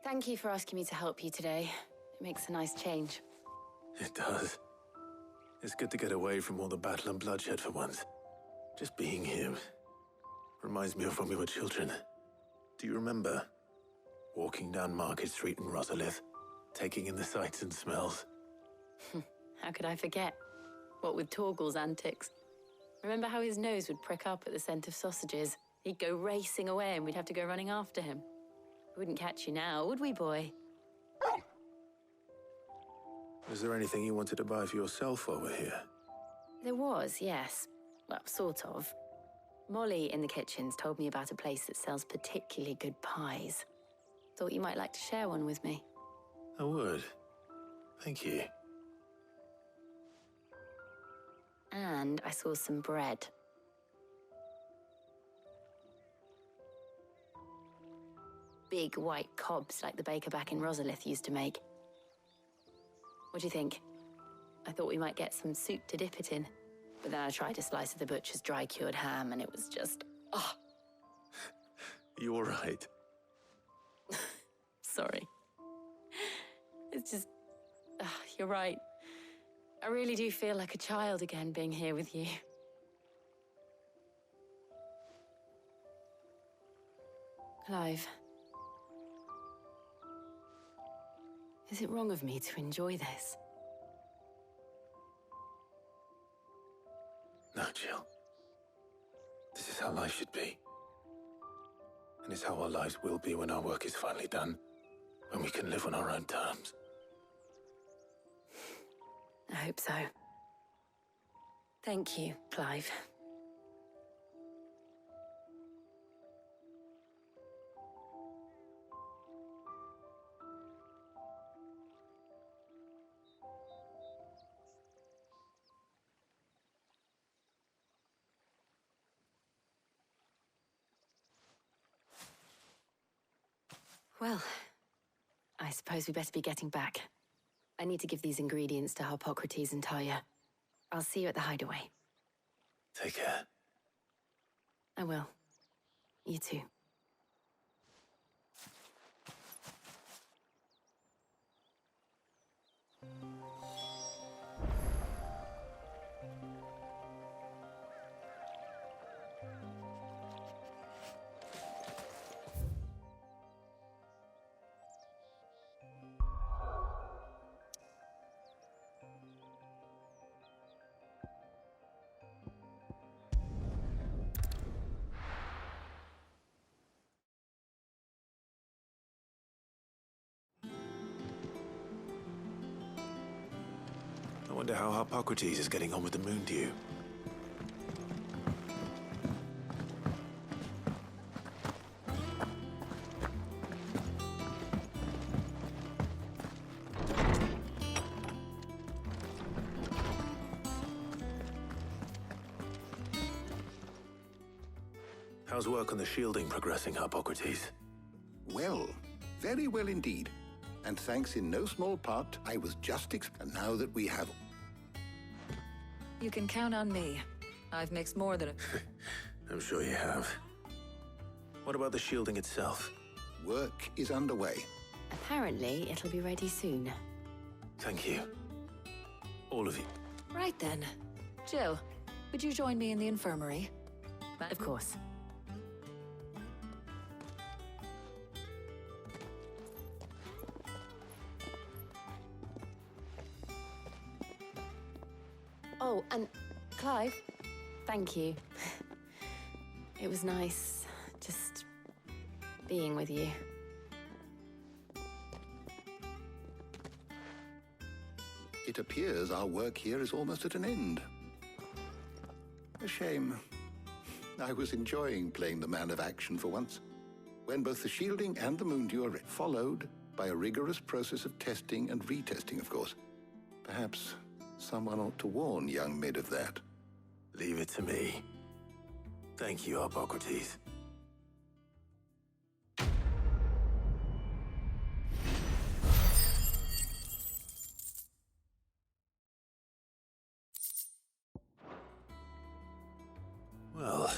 Thank you for asking me to help you today. It makes a nice change. It does. It's good to get away from all the battle and bloodshed for once. Just being here reminds me of when we were children. Do you remember? Walking down Market Street in Rosalith, taking in the sights and smells. How could I forget? What with Torgal's antics. Remember how his nose would prick up at the scent of sausages? He'd go racing away and we'd have to go running after him. We wouldn't catch you now, would we, boy? Was there anything you wanted to buy for yourself while we're here? There was, yes. Well, sort of. Molly in the kitchens told me about a place that sells particularly good pies. Thought you might like to share one with me. I would. Thank you. And I saw some bread. Big white cobs like the baker back in Rosalith used to make. What do you think? I thought we might get some soup to dip it in. But then I tried a slice of the butcher's dry-cured ham and it was just... oh. You all right? Sorry. It's just... you're right. I really do feel like a child again being here with you. Clive. Is it wrong of me to enjoy this? No, Jill. This is how life should be. And it's how our lives will be when our work is finally done. When we can live on our own terms. I hope so. Thank you, Clive. Well, I suppose we better be getting back. I need to give these ingredients to Hippocrates and Talia. I'll see you at the hideaway. Take care. I will. You too. I wonder how Hippocrates is getting on with the moon dew. How's work on the shielding progressing, Hippocrates? Well, very well indeed. And thanks in no small part, I was just and now that we have... You can count on me. I've mixed more than a... I'm sure you have. What about the shielding itself? Work is underway. Apparently, it'll be ready soon. Thank you. All of you. Right then. Jill, would you join me in the infirmary? Of course. Oh, and Clive, thank you. It was nice just being with you. It appears our work here is almost at an end. A shame. I was enjoying playing the man of action for once. When both the shielding and the moon dew are followed by a rigorous process of testing and retesting, of course. Perhaps someone ought to warn young Mid of that. Leave it to me. Thank you, Hippocrates. Well...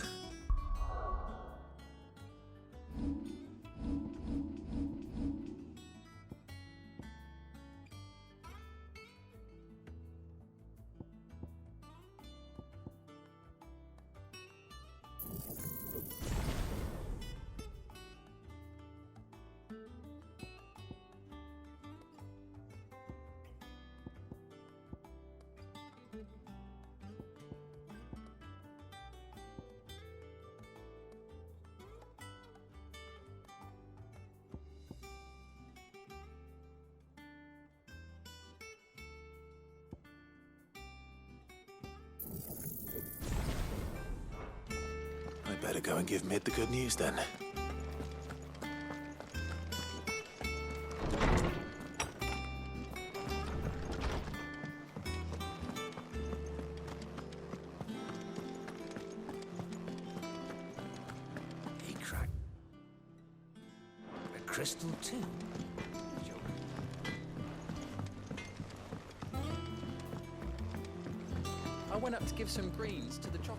I'd better go and give Mid the good news then. He cracked a crystal too. I went up to give some greens to the chocobo.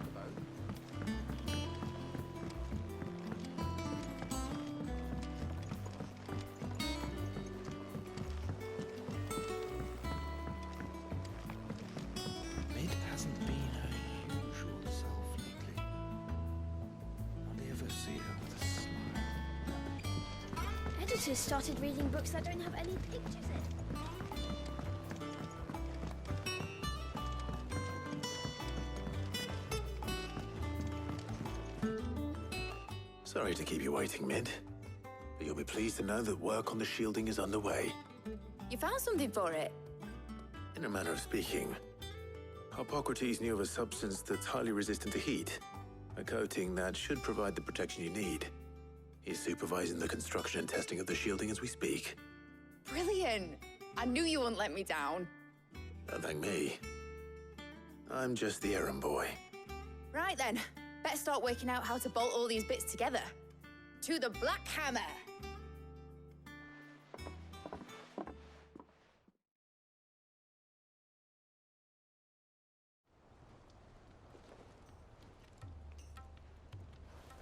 Mid hasn't been her usual self lately. Hardly ever see her with a smile. Editors started reading books that don't have any pictures in. Sorry to keep you waiting, Mid. But you'll be pleased to know that work on the shielding is underway. You found something for it? In a manner of speaking, Hippocrates knew of a substance that's highly resistant to heat, a coating that should provide the protection you need. He's supervising the construction and testing of the shielding as we speak. Brilliant! I knew you wouldn't let me down. Don't thank me. I'm just the errand boy. Right then, better start working out how to bolt all these bits together. To the Black Hammer!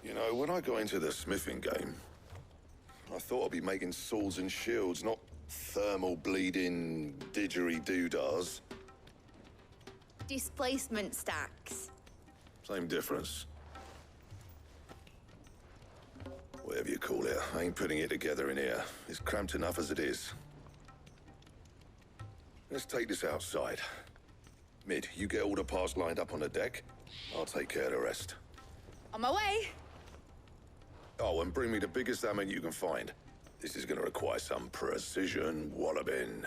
You know, when I got into the smithing game, I thought I'd be making swords and shields, not thermal bleeding didgeridoo-dahs. Displacement stacks. Same difference. Whatever you call it, I ain't putting it together in here. It's cramped enough as it is. Let's take this outside. Mid, you get all the parts lined up on the deck. I'll take care of the rest. On my way! Oh, and bring me the biggest hammer you can find. This is gonna require some precision walloping.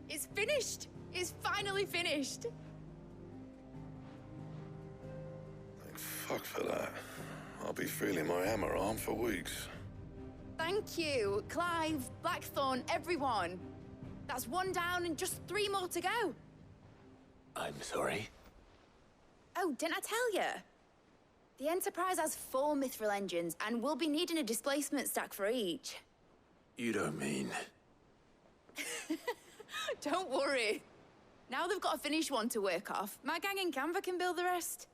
It's finished! It's finally finished! Thank fuck for that. I'll be feeling my hammer arm for weeks. Thank you, Clive, Blackthorn, everyone. That's one down and just 3 more to go. I'm sorry. Oh, didn't I tell you? The Enterprise has 4 mithril engines, and we'll be needing a displacement stack for each. You don't mean... Don't worry. Now they've got a finished one to work off. My gang in Canva can build the rest.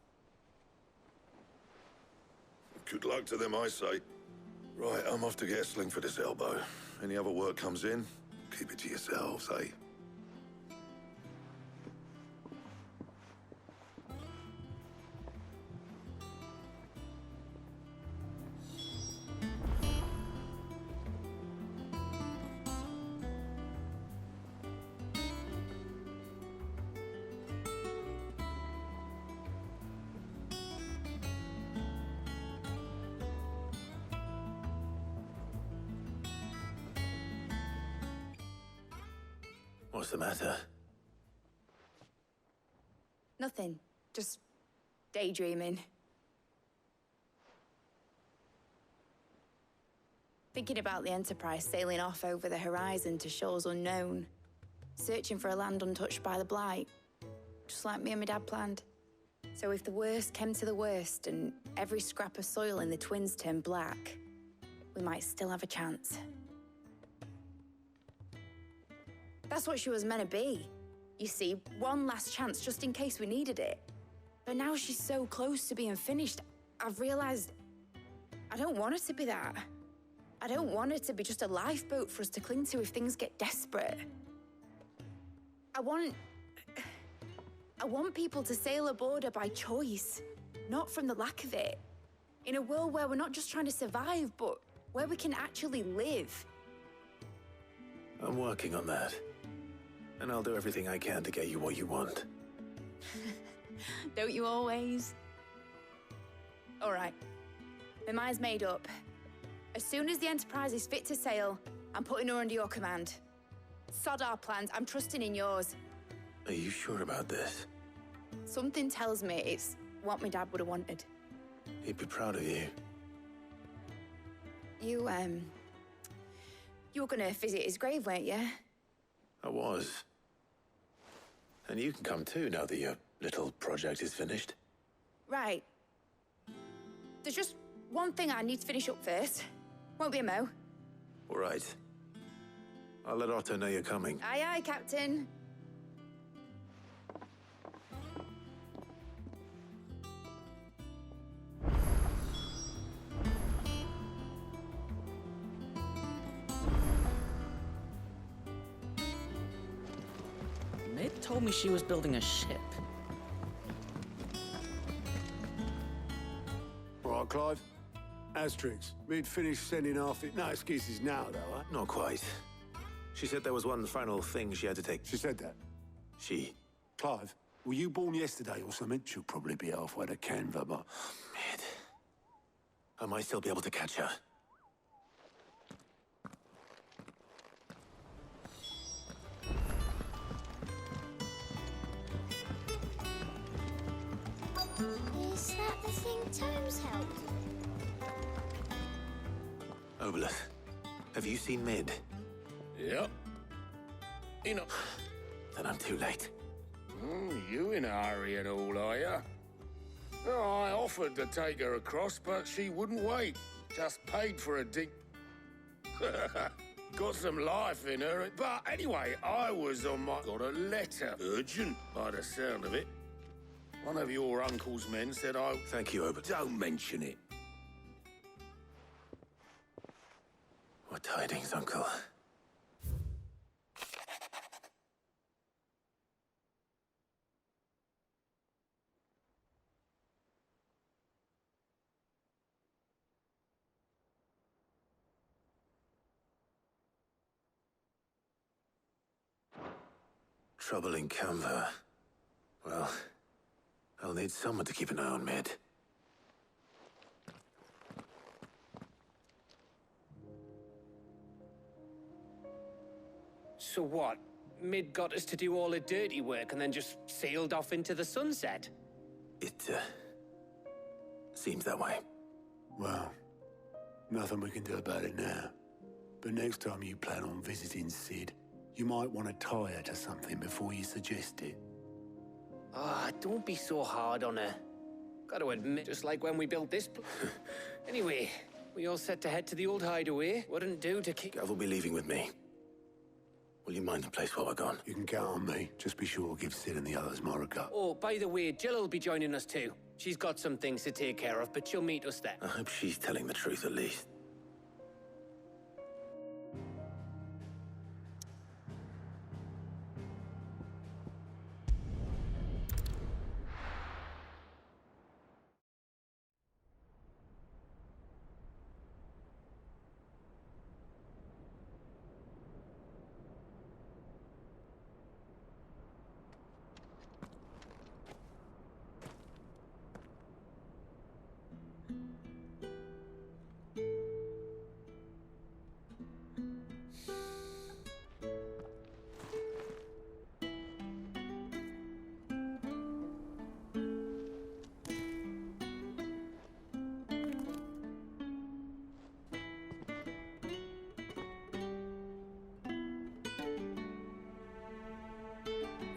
Good luck to them, I say. Right, I'm off to get a sling for this elbow. Any other work comes in, keep it to yourselves, eh? What's the matter? Nothing. Just daydreaming. Thinking about the Enterprise sailing off over the horizon to shores unknown. Searching for a land untouched by the Blight. Just like me and my dad planned. So if the worst came to the worst and every scrap of soil in the Twins turned black, we might still have a chance. That's what she was meant to be. You see, one last chance just in case we needed it. But now she's so close to being finished, I've realized I don't want her to be that. I don't want it to be just a lifeboat for us to cling to if things get desperate. I want people to sail aboard her by choice, not from the lack of it. In a world where we're not just trying to survive, but where we can actually live. I'm working on that. And I'll do everything I can to get you what you want. Don't you always? All right. My mind's made up. As soon as the Enterprise is fit to sail, I'm putting her under your command. Sod our plans, I'm trusting in yours. Are you sure about this? Something tells me it's what my dad would have wanted. He'd be proud of you. You were gonna visit his grave, weren't you? I was. And you can come too, now that your little project is finished. Right. There's just one thing I need to finish up first. Won't be a mo. All right. I'll let Otto know you're coming. Aye, aye, Captain. Mid told me she was building a ship. All right, Clive. Asterix, we'd finished sending off it. No excuses now, though, huh? Not quite. She said there was one final thing she had to take. She said that. She? Clive, were you born yesterday or something? She'll probably be halfway to Canva, but... Mid. I might still be able to catch her. Is that the thing Tomes held? Obolus, have you seen Mid? Yep. You know... Then I'm too late. You in a hurry and all, are you? Oh, I offered to take her across, but she wouldn't wait. Just paid for a dig. Got some life in her. But anyway, I was on my... Got a letter. Urgent, by the sound of it. One of your uncle's men said I... Thank you, Obolus. Don't mention it. What tidings, Uncle? Trouble in Canva. Well, I'll need someone to keep an eye on Mid. So what? Mid got us to do all the dirty work and then just sailed off into the sunset? It, seems that way. Well, nothing we can do about it now. But next time you plan on visiting Sid, you might want to tie her to something before you suggest it. Ah, don't be so hard on her. Got to admit, just like when we built this Anyway, we all set to head to the old hideaway. Wouldn't do to kick... Gav will be leaving with me. Will you mind the place while we're gone? You can count on me. Just be sure to give Sid and the others my regard. Oh, by the way, Jill will be joining us too. She's got some things to take care of, but she'll meet us there. I hope she's telling the truth at least.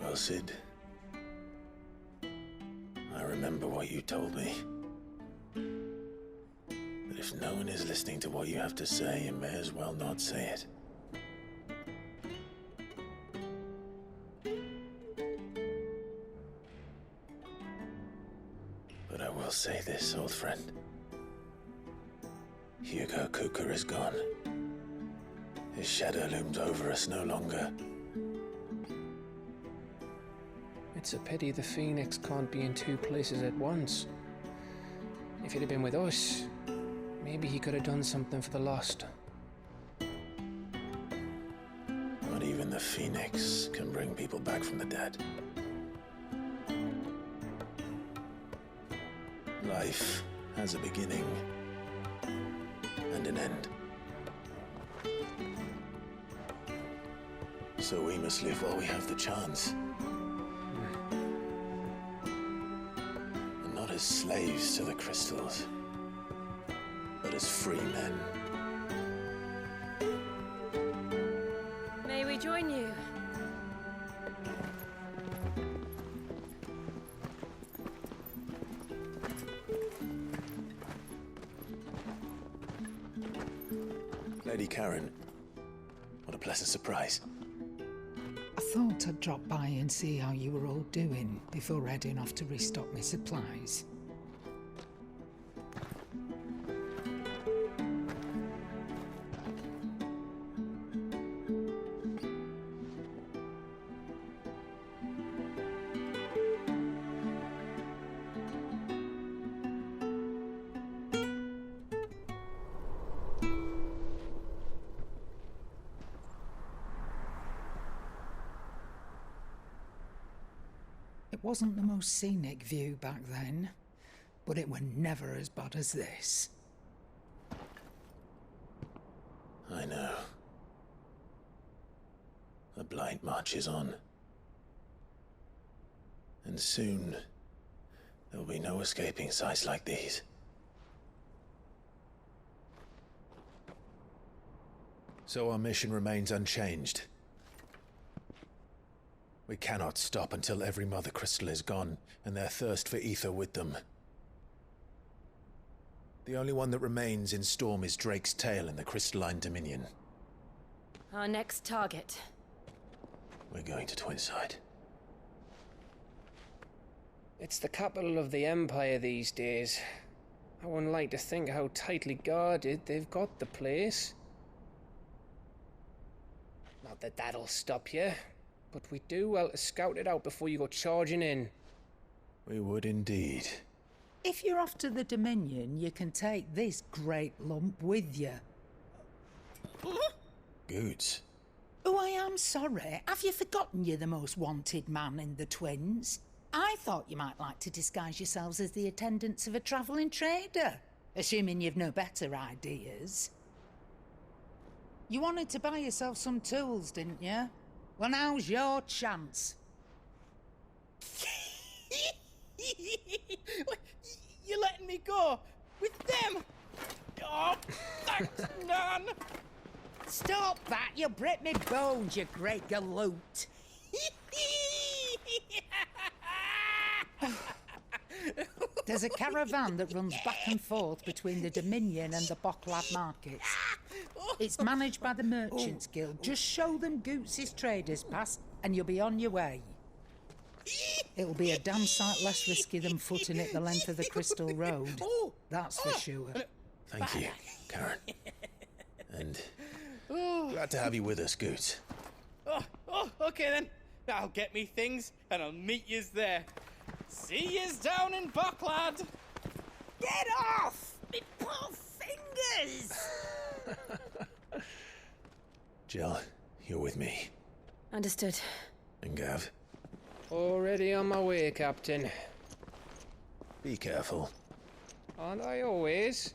Well, Sid, I remember what you told me. That if no one is listening to what you have to say, you may as well not say it. But I will say this, old friend. Hugo Kuka is gone. His shadow looms over us no longer. It's a pity the Phoenix can't be in two places at once. If he'd have been with us, maybe he could have done something for the lost. Not even the Phoenix can bring people back from the dead. Life has a beginning and an end. So we must live while we have the chance. And not as slaves to the crystals, but as free men. May we join you? Lady Karen, what a pleasant surprise. I thought I'd drop by and see how you were all doing before heading off to restock my supplies. It wasn't the most scenic view back then, but it were never as bad as this. I know. The Blight marches on. And soon, there'll be no escaping sights like these. So our mission remains unchanged. We cannot stop until every Mother Crystal is gone, and their thirst for ether with them. The only one that remains in Storm is Drake's tail in the Crystalline Dominion. Our next target. We're going to Twinside. It's the capital of the Empire these days. I wouldn't like to think how tightly guarded they've got the place. Not that that'll stop you, but we do well to scout it out before you go charging in. We would indeed. If you're off to the Dominion, you can take this great lump with you. Goods. Oh, I am sorry. Have you forgotten you're the most wanted man in the Twins? I thought you might like to disguise yourselves as the attendants of a travelling trader, assuming you've no better ideas. You wanted to buy yourself some tools, didn't you? Well, now's your chance. You're letting me go with them? Oh, thanks, Nan. Stop that! You'll break me bones, you great galoot. There's a caravan that runs back and forth between the Dominion and the Bocklad markets. It's managed by the Merchants Guild. Just show them Goots' traders pass and you'll be on your way. It'll be a damn sight less risky than footing it the length of the Crystal Road. That's for sure. Thank you, Karen. And glad to have you with us, Goots. Okay then. I'll get me things and I'll meet yous there. See yous down in Bocklad. Get off! Me poor fingers! Jill, you're with me. Understood. And Gav, Already on my way, Captain. be careful. Aren't I always?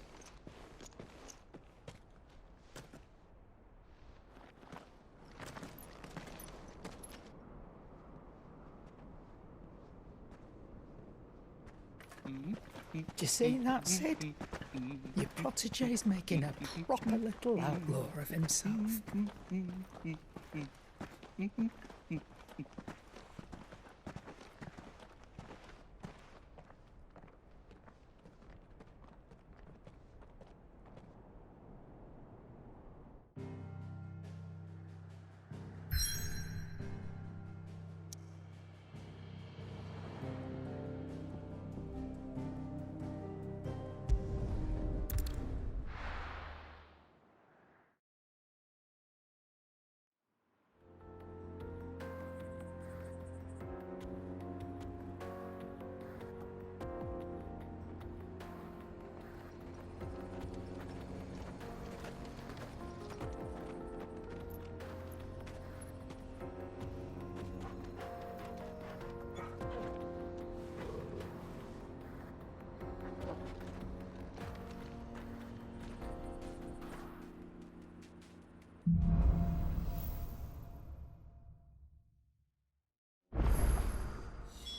Do you see that, Sid? Your protege's making a proper little outlaw of himself.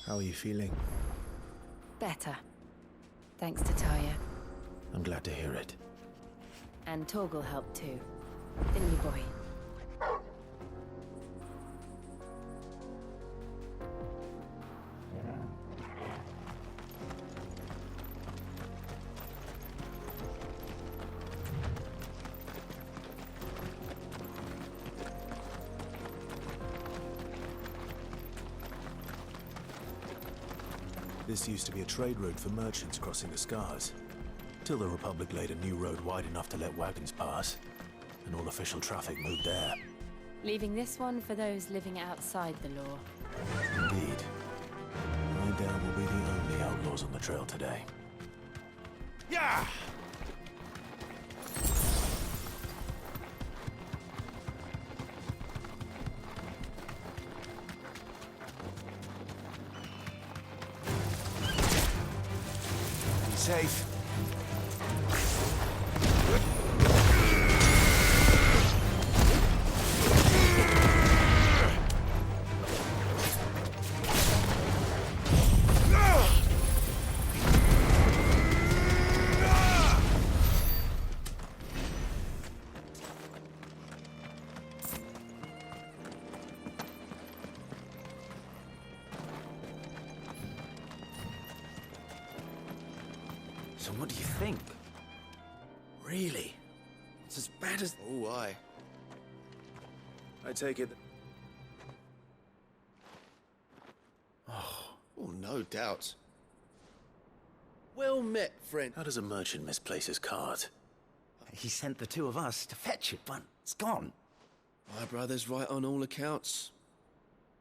How are you feeling? Better. Thanks to Taya. I'm glad to hear it. And Torgal helped too. Didn't you, boy? This used to be a trade route for merchants crossing the Scars, till the Republic laid a new road wide enough to let wagons pass, and all official traffic moved there. Leaving this one for those living outside the law. Indeed. I doubt we'll be the only outlaws on the trail today. Yeah! Be safe. So what do you think? Really? It's as bad as... Oh, why? I take it... Oh, no doubt. Well met, friend. How does a merchant misplace his cart? He sent the two of us to fetch it, but it's gone. My brother's right on all accounts.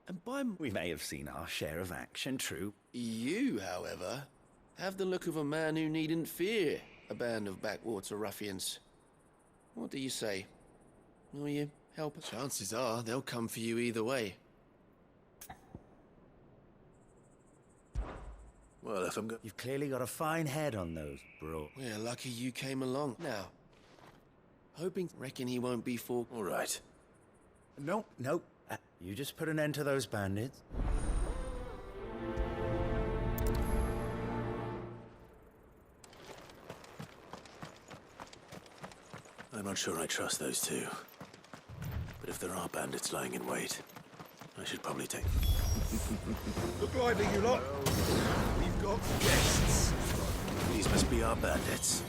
And by... We may have seen our share of action, true. You, however, have the look of a man who needn't fear a band of backwater ruffians. What do you say? Will you help us? Chances are they'll come for you either way. Well, if I'm You've clearly got a fine head on those, bro. We're lucky you came along. Now, reckon he won't be for... All right. Nope. You just put an end to those bandits. I'm not sure I trust those two. But if there are bandits lying in wait, I should probably take... Look lively, you lot. We've got guests. These must be our bandits.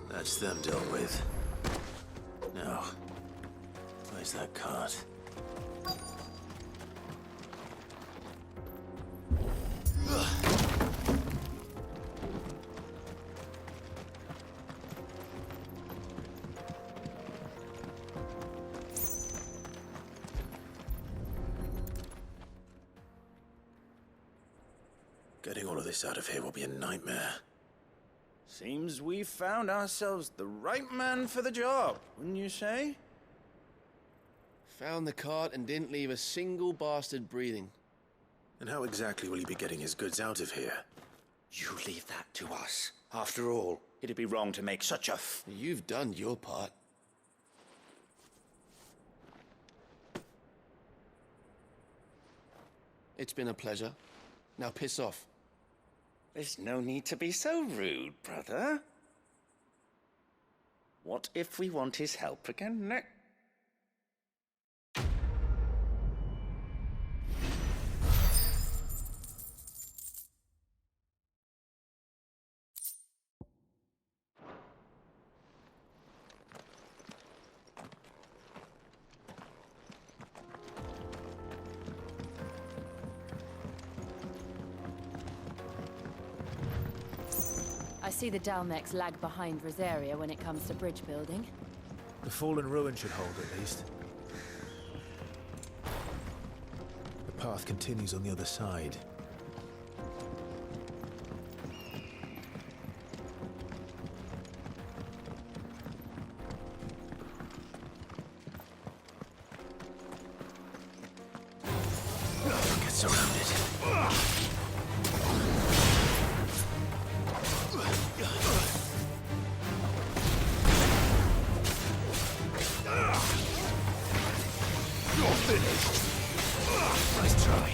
That's them dealt with. Now, where's that cart? Getting all of this out of here will be a nightmare. Seems we've found ourselves the right man for the job, wouldn't you say? Found the cart and didn't leave a single bastard breathing. And how exactly will he be getting his goods out of here? You leave that to us. After all, it'd be wrong to make such a You've done your part. It's been a pleasure. Now piss off. There's no need to be so rude, brother. What if we want his help again next? I see the Dalmex lag behind Rosaria when it comes to bridge building. The fallen ruin should hold, at least. The path continues on the other side. Get surrounded. Nice try.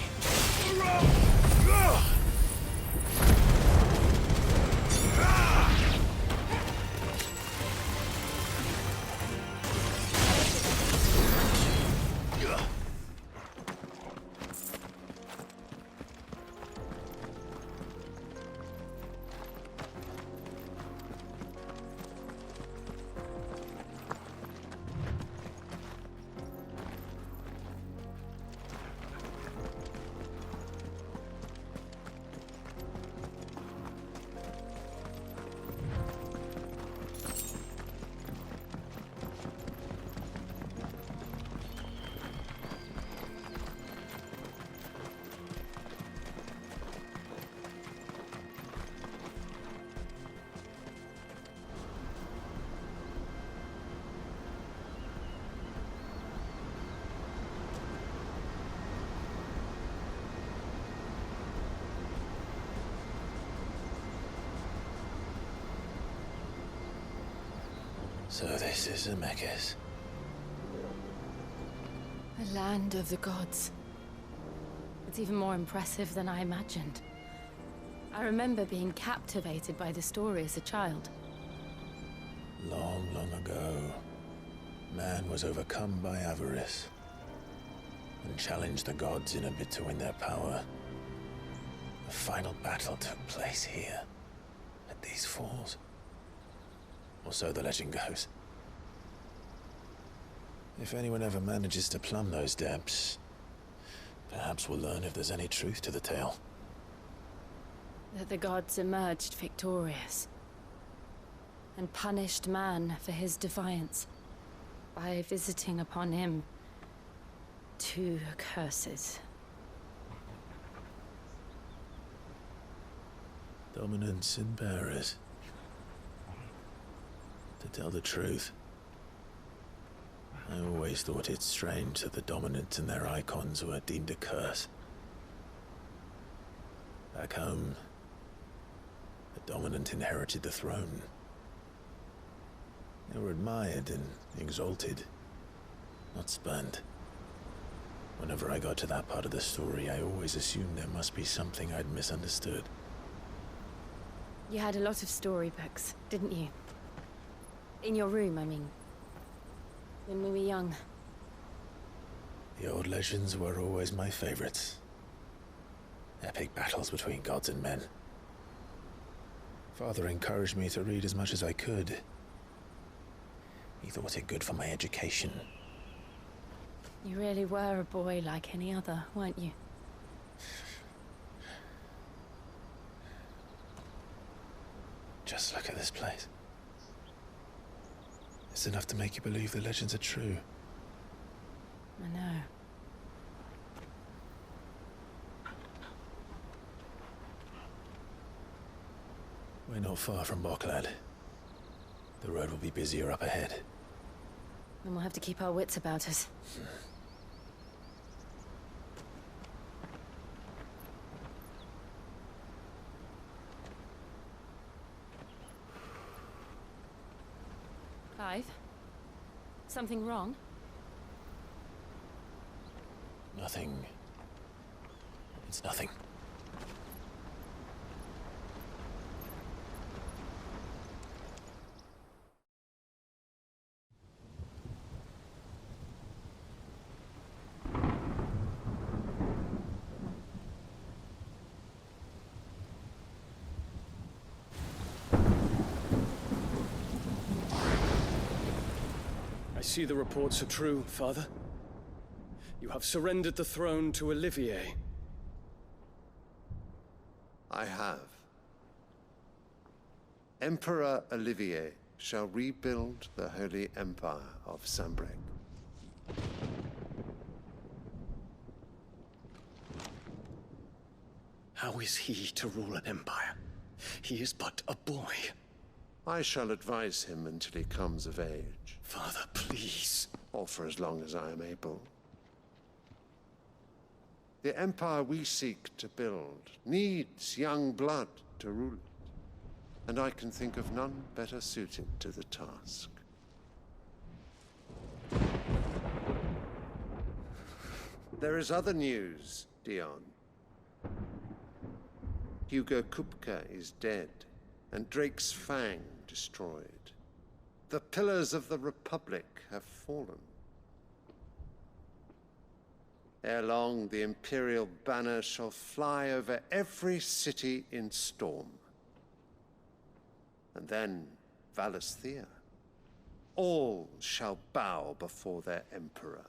So this is Zemeckis. The land of the gods. It's even more impressive than I imagined. I remember being captivated by the story as a child. Long, long ago, man was overcome by avarice and challenged the gods in a bid to win their power. The final battle took place here, at these falls. Or so the legend goes. If anyone ever manages to plumb those depths, perhaps we'll learn if there's any truth to the tale. That the gods emerged victorious and punished man for his defiance by visiting upon him 2 curses. Dominants and bearers. To tell the truth, I always thought it strange that the dominant and their icons were deemed a curse. Back home, the dominant inherited the throne. They were admired and exalted, not spurned. Whenever I got to that part of the story, I always assumed there must be something I'd misunderstood. You had a lot of storybooks, didn't you? In your room, I mean. When we were young. The old legends were always my favorites. Epic battles between gods and men. Father encouraged me to read as much as I could. He thought it good for my education. You really were a boy like any other, weren't you? Just look at this place. It's enough to make you believe the legends are true. I know. We're not far from Boklad. The road will be busier up ahead. And we'll have to keep our wits about us. Clive? Something wrong? Nothing. It's nothing. I see the reports are true, Father. You have surrendered the throne to Olivier. I have. Emperor Olivier shall rebuild the Holy Empire of Sambrec. How is he to rule an empire? He is but a boy. I shall advise him until he comes of age. Father, please. Or for as long as I am able. The empire we seek to build needs young blood to rule it, and I can think of none better suited to the task. There is other news, Dion. Hugo Kupka is dead, and Drake's Fang destroyed. The pillars of the Republic have fallen. Ere long, the Imperial banner shall fly over every city in Storm. And then, Valisthea. All shall bow before their Emperor.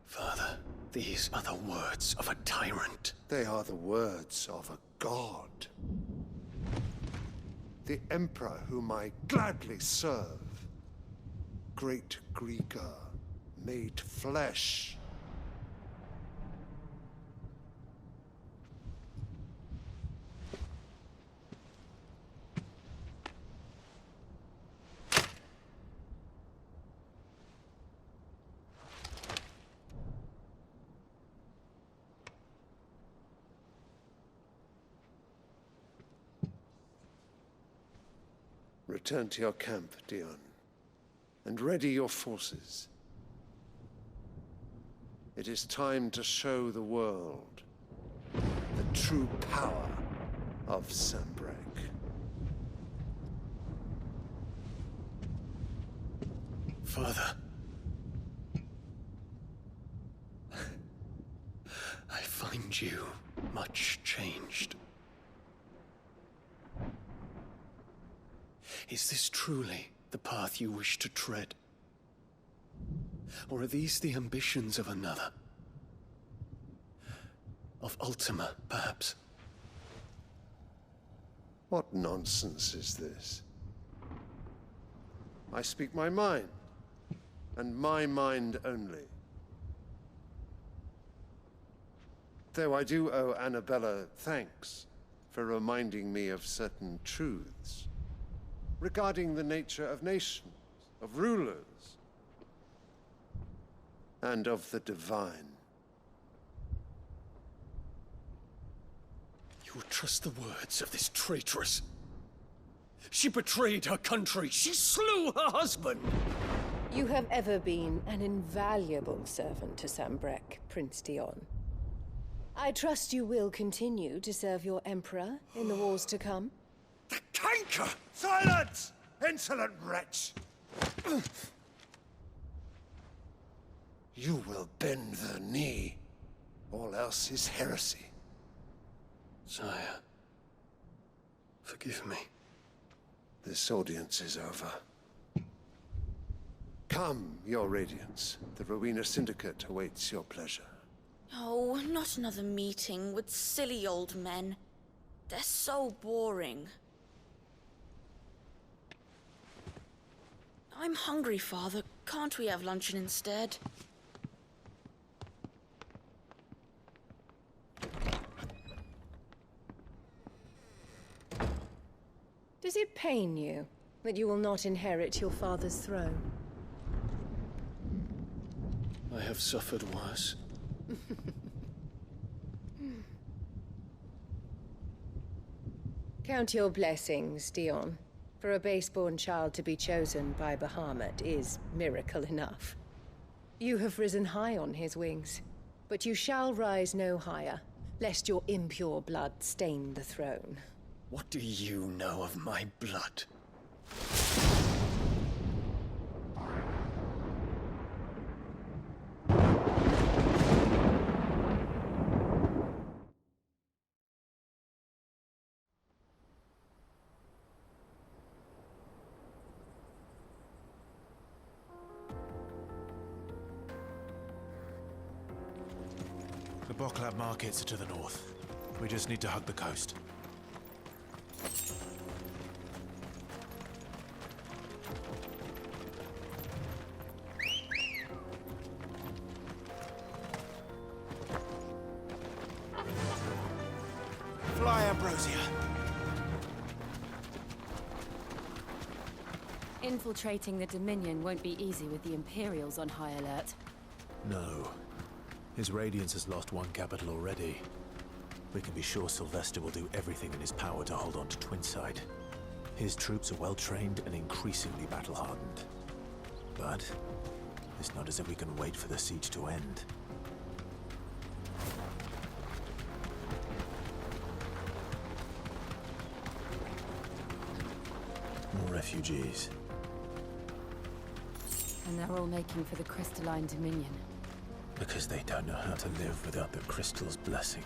Father, these are the words of a tyrant. They are the words of a god. The Emperor whom I gladly serve. Great Greeker, made flesh. Return to your camp, Dion, and ready your forces. It is time to show the world the true power of Sambrec. Father. I find you much changed. Is this truly the path you wish to tread? Or are these the ambitions of another? Of Ultima, perhaps? What nonsense is this? I speak my mind, and my mind only. Though I do owe Annabella thanks for reminding me of certain truths regarding the nature of nations, of rulers, and of the divine. You would trust the words of this traitress? She betrayed her country. She slew her husband. You have ever been an invaluable servant to Sambrec, Prince Dion. I trust you will continue to serve your Emperor in the wars to come. The canker! Silence! Insolent wretch! You will bend the knee. All else is heresy. Sire, forgive me. This audience is over. Come, your Radiance. The Rowena Syndicate awaits your pleasure. Oh, not another meeting with silly old men. They're so boring. I'm hungry, Father. Can't we have luncheon instead? Does it pain you that you will not inherit your father's throne? I have suffered worse. Count your blessings, Dion. For a base-born child to be chosen by Bahamut is miracle enough. You have risen high on his wings, but you shall rise no higher, lest your impure blood stain the throne. What do you know of my blood? The Boklab markets are to the north. We just need to hug the coast. Fly, Ambrosia! Infiltrating the Dominion won't be easy with the Imperials on high alert. No. His Radiance has lost one capital already. We can be sure Sylvester will do everything in his power to hold on to Twinside. His troops are well-trained and increasingly battle-hardened. But it's not as if we can wait for the siege to end. More refugees. And they're all making for the Crystalline Dominion. Because they don't know how to live without the crystal's blessing.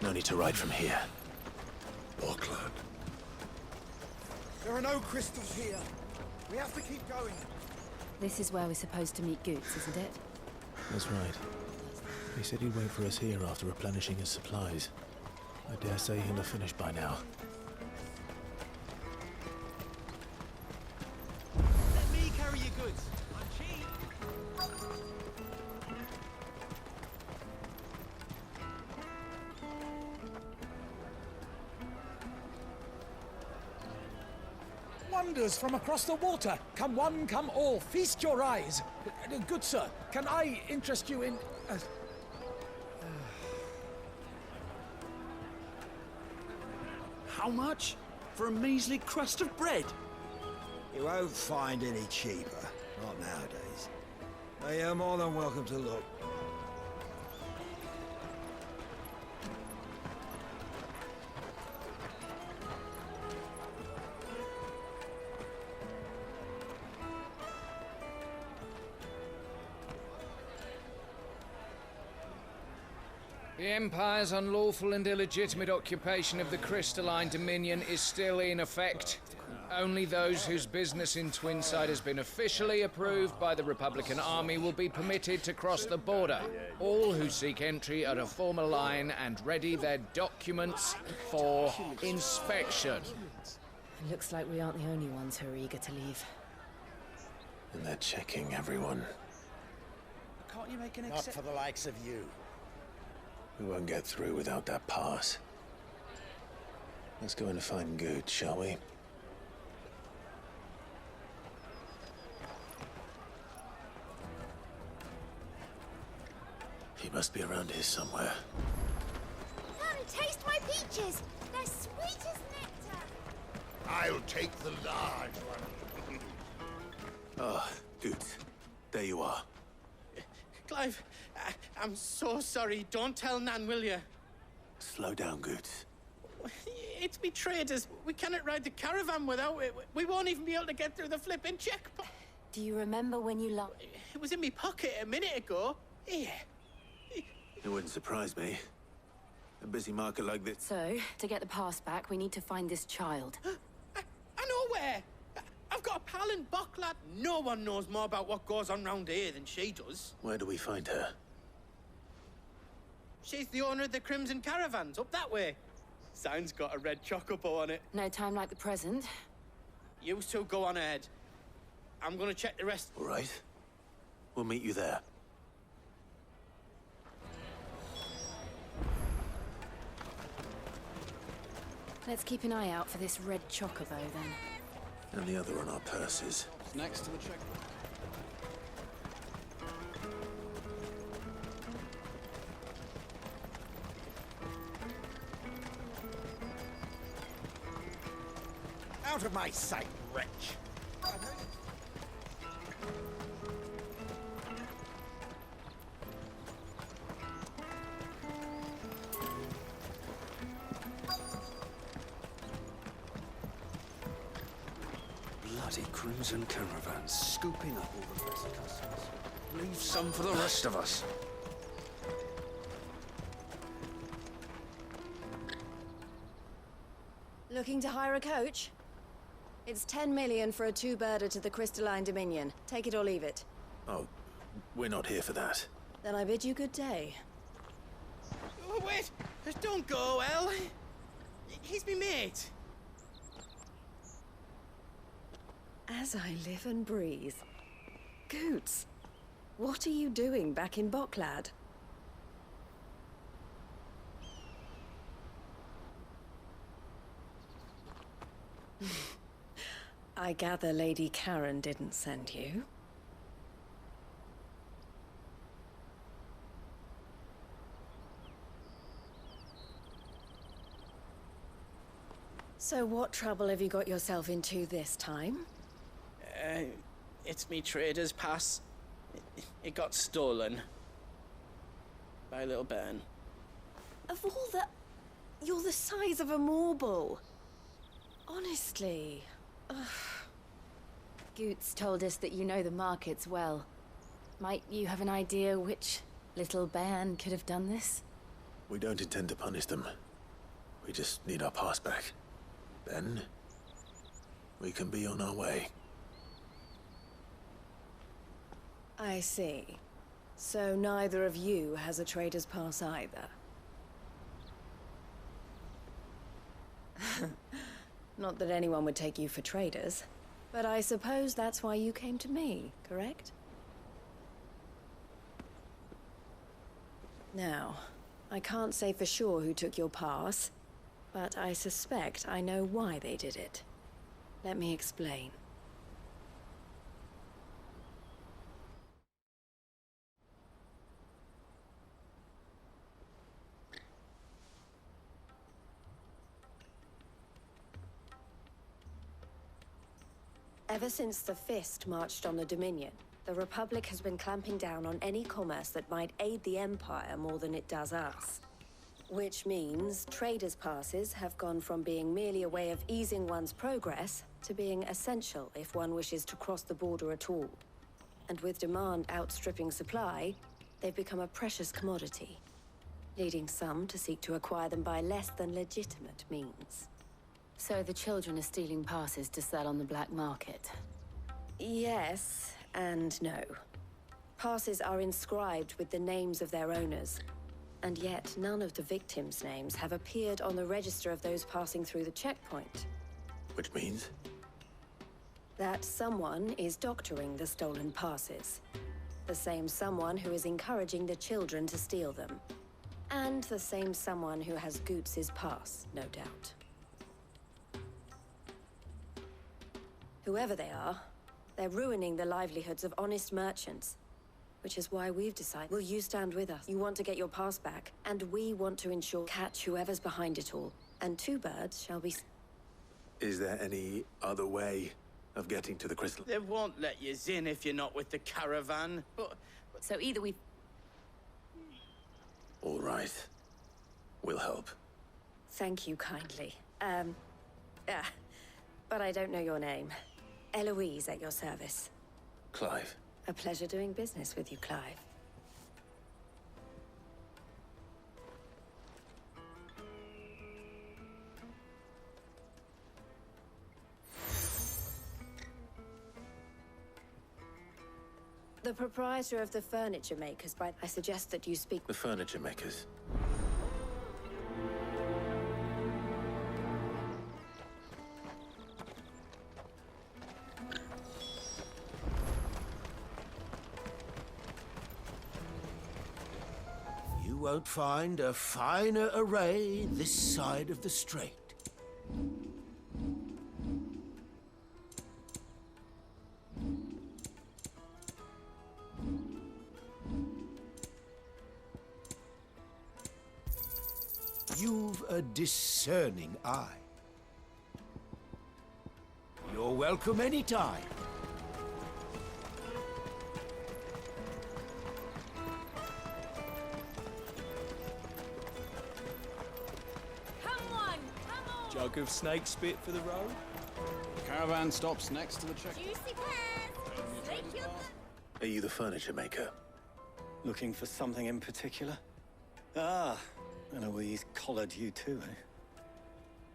No need to ride from here. Auckland. There are no crystals here. We have to keep going. This is where we're supposed to meet Goots, isn't it? That's right. He said he'd wait for us here after replenishing his supplies. I dare say he'll have finished by now. Let me carry your goods. I'm cheap. Wonders from across the water. Come one, come all. Feast your eyes. Good sir, can I interest you in... How much? For a measly crust of bread? You won't find any cheaper. Not nowadays. But you're more than welcome to look. The Empire's unlawful and illegitimate occupation of the Crystalline Dominion is still in effect. Only those whose business in Twinside has been officially approved by the Republican Army will be permitted to cross the border. All who seek entry are to form a line and ready their documents for inspection. It looks like we aren't the only ones who are eager to leave. And they're checking everyone. Can't you make an Not for the likes of you. We won't get through without that pass. Let's go in and find Good, shall we? He must be around here somewhere. Come, taste my peaches. They're sweet as nectar. I'll take the large one. Ah, Good. There you are. Clive, I'm so sorry. Don't tell Nan, will you? Slow down, Good. It's betrayed us. We cannot ride the caravan without it. We won't even be able to get through the flipping checkpoint. Do you remember when you It was in my pocket a minute ago. Here. It wouldn't surprise me. A busy market like this. So, to get the pass back, we need to find this child. I know where. I've got a pal in Boklab. No one knows more about what goes on round here than she does. Where do we find her? She's the owner of the Crimson Caravans, up that way. Sign's got a red chocobo on it. No time like the present. You two go on ahead. I'm gonna check the rest. All right. We'll meet you there. Let's keep an eye out for this red chocobo, then. And the other on our purses. Next to the checkpoint. Out of my sight, wretch! Bloody crimson caravans, scooping up all the best customers. Leave some for the rest of us. Looking to hire a coach? It's 10 million for a two-birder to the Crystalline Dominion. Take it or leave it. Oh, we're not here for that. Then I bid you good day. Oh, wait! Don't go, El! He's me mate! As I live and breathe. Goots, what are you doing back in Bocklad? I gather Lady Karen didn't send you. So what trouble have you got yourself into this time? It's me trader's pass. It got stolen. By a little bairn. Of all the... You're the size of a marble. Honestly. Ugh. Goots told us that you know the markets well. Might you have an idea which little bairn could have done this? We don't intend to punish them. We just need our pass back. Then, we can be on our way. I see. So neither of you has a trader's pass either. Not that anyone would take you for traders, but I suppose that's why you came to me, correct? Now, I can't say for sure who took your pass, but I suspect I know why they did it. Let me explain. Ever since the Fist marched on the Dominion, the Republic has been clamping down on any commerce that might aid the Empire more than it does us. Which means traders' passes have gone from being merely a way of easing one's progress to being essential if one wishes to cross the border at all. And with demand outstripping supply, they've become a precious commodity, leading some to seek to acquire them by less than legitimate means. So the children are stealing passes to sell on the black market? Yes and no. Passes are inscribed with the names of their owners, and yet none of the victims' names have appeared on the register of those passing through the checkpoint. Which means? That someone is doctoring the stolen passes. The same someone who is encouraging the children to steal them. And the same someone who has Goots' pass, no doubt. Whoever they are, they're ruining the livelihoods of honest merchants. Which is why we've decided, will you stand with us? You want to get your pass back, and we want to ensure catch whoever's behind it all. And two birds shall be... Is there any other way of getting to the crystal? They won't let you in if you're not with the caravan, but... So either we... All right. We'll help. Thank you kindly. But I don't know your name. Eloise at your service. Clive. A pleasure doing business with you, Clive. The proprietor of the furniture makers, I suggest that you speak... The furniture makers? You won't find a finer array this side of the strait. You've a discerning eye. You're welcome anytime. Jug of snake spit for the road? Caravan stops next to the check. Juicy pears! Thank you. Are you the furniture maker? Looking for something in particular? Ah, Eloise collared you too, eh?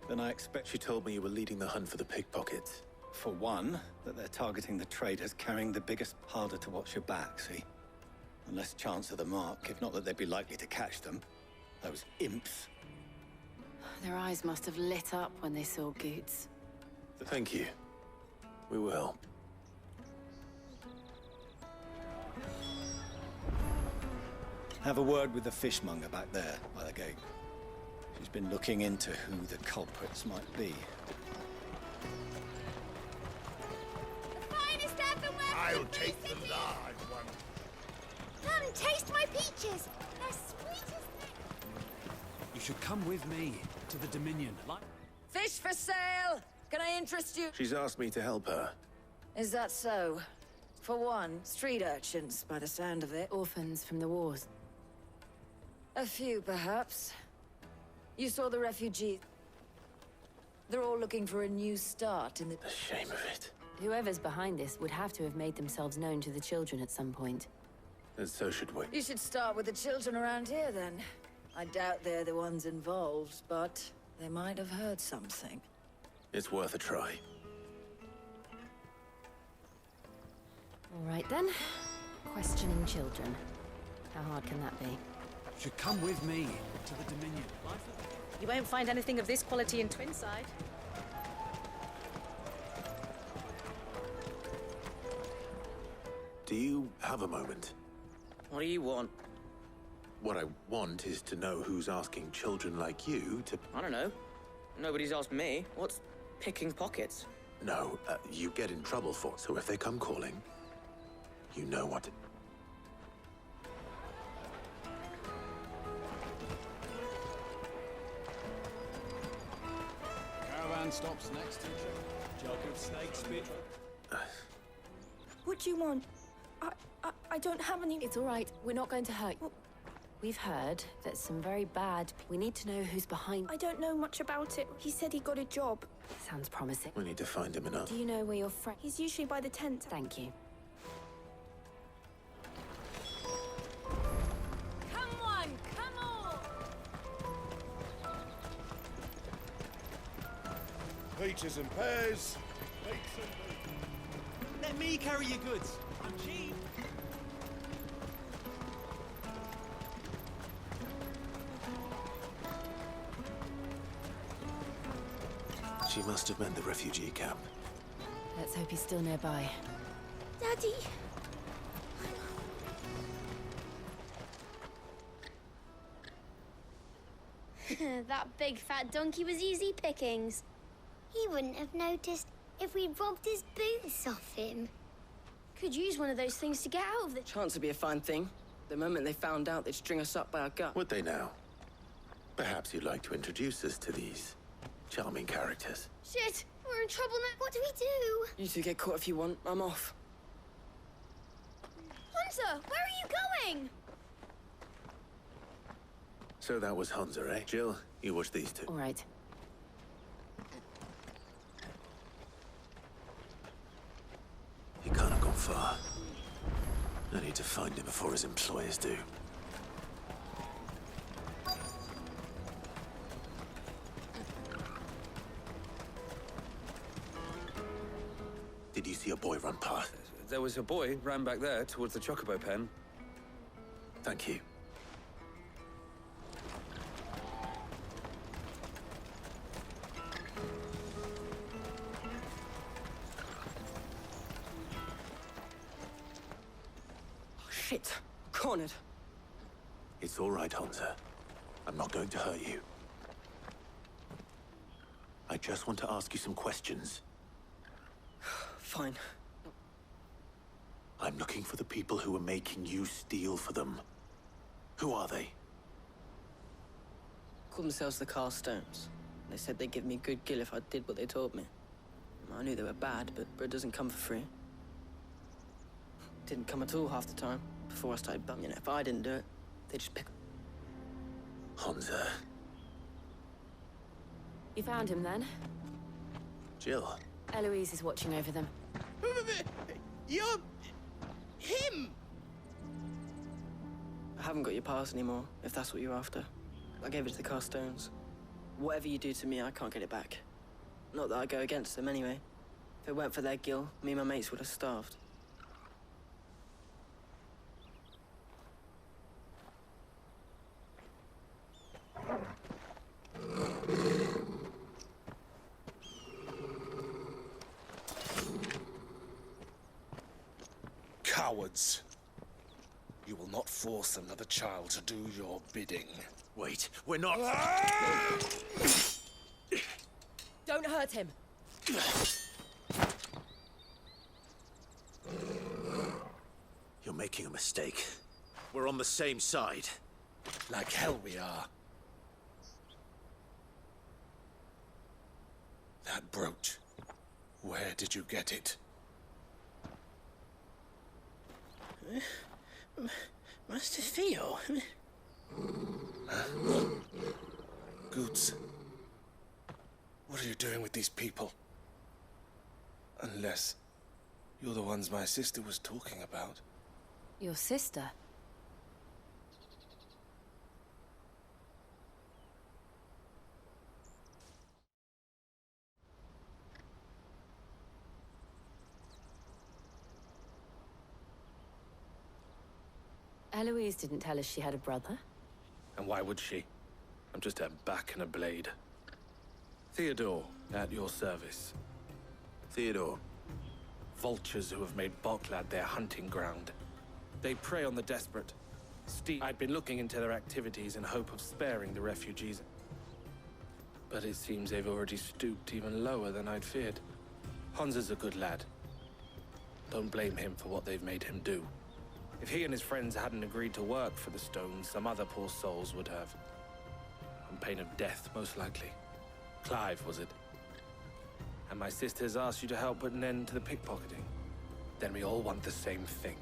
Then I expect... She told me you were leading the hunt for the pickpockets. For one, that they're targeting the traders carrying the biggest, harder to watch your back, see? And less chance of the mark, if not that they'd be likely to catch them. Those imps. Their eyes must have lit up when they saw Goots. Thank you. We will. Have a word with the fishmonger back there, by the gate. She's been looking into who the culprits might be. The finest earthenware. I'll take the large one. Come and taste my peaches. They're sweet as... You should come with me to the Dominion. Fish for sale! Can I interest you? She's asked me to help her. Is that so? For one, street urchins, by the sound of it. Orphans from the wars. A few, perhaps. You saw the refugees. They're all looking for a new start in the... The shame of it. Whoever's behind this would have to have made themselves known to the children at some point. And so should we. You should start with the children around here, then. I doubt they're the ones involved, but they might have heard something. It's worth a try. All right, then. Questioning children. How hard can that be? You should come with me to the Dominion. You won't find anything of this quality in Twinside. Do you have a moment? What do you want? What I want is to know who's asking children like you to... I don't know. Nobody's asked me. What's picking pockets? No, you get in trouble for it. So if they come calling, you know what to... Caravan stops next to the jug of snake spit. What do you want? I don't have any... It's all right. We're not going to hurt you. We've heard that some very bad... We need to know who's behind... I don't know much about it. He said he got a job. Sounds promising. We need to find him enough. Do you know where your friend... He's usually by the tent. Thank you. Come on, come on! Peaches and pears. Let me carry your goods. I'm cheap. She must have meant the refugee camp. Let's hope he's still nearby. Daddy! That big fat donkey was easy pickings. He wouldn't have noticed if we'd robbed his boots off him. Could use one of those things to get out of the... Chance would be a fine thing. The moment they found out, they'd string us up by our gut. Would they now? Perhaps you'd like to introduce us to these charming characters. Shit! We're in trouble now. What do we do? You two get caught if you want. I'm off. Hunter, where are you going? So that was Hunter, eh? Jill, you watch these two. All right. He can't have gone far. I need to find him before his employers do. Did you see a boy run past? There was a boy ran back there towards the chocobo pen. Thank you. Shit. Cornered. It's all right, Hunter. I'm not going to hurt you. I just want to ask you some questions. Fine. I'm looking for the people who are making you steal for them. Who are they? Called themselves the Carstones. They said they'd give me a good gill if I did what they told me. I knew they were bad, but bread doesn't come for free. Didn't come at all half the time, before I started bumming it. If I didn't do it, they'd just pick... Hansa. You found him then? Jill. Eloise is watching over them. You're... him! I haven't got your pass anymore, if that's what you're after. I gave it to the Carstones. Whatever you do to me, I can't get it back. Not that I go against them anyway. If it weren't for their gill, me and my mates would have starved. Cowards. You will not force another child to do your bidding. Wait, we're not... Don't hurt him. You're making a mistake. We're on the same side. Like hell we are. That brooch. Where did you get it? Master Theo. Goods. What are you doing with these people? Unless you're the ones my sister was talking about. Your sister? Eloise didn't tell us she had a brother. And why would she? I'm just a back and a blade. Theodore, at your service. Theodore. Vultures who have made Boklad their hunting ground. They prey on the desperate. I'd been looking into their activities in hope of sparing the refugees. But it seems they've already stooped even lower than I'd feared. Hansa's a good lad. Don't blame him for what they've made him do. If he and his friends hadn't agreed to work for the Stones, some other poor souls would have. On pain of death, most likely. Clive, was it? And my sisters asked you to help put an end to the pickpocketing. Then we all want the same thing.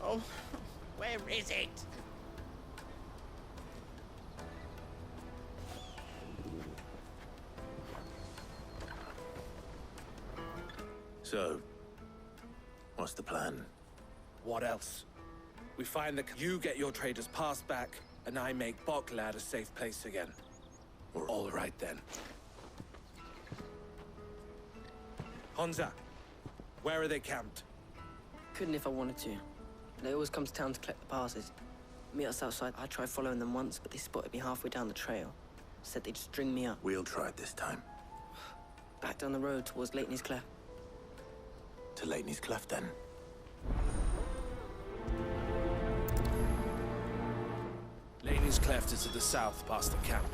Oh, where is it? So, what's the plan? What else? We find that you get your trader's pass back, and I make Boklad a safe place again. We're all right then. Hansa, where are they camped? Couldn't if I wanted to. They always come to town to collect the passes. Meet us outside. I tried following them once, but they spotted me halfway down the trail. Said they'd string me up. We'll try it this time. Back down the road towards Leighton's Cleft. To Leighton's Cleft, then. Leighton's Cleft is to the south, past the camp.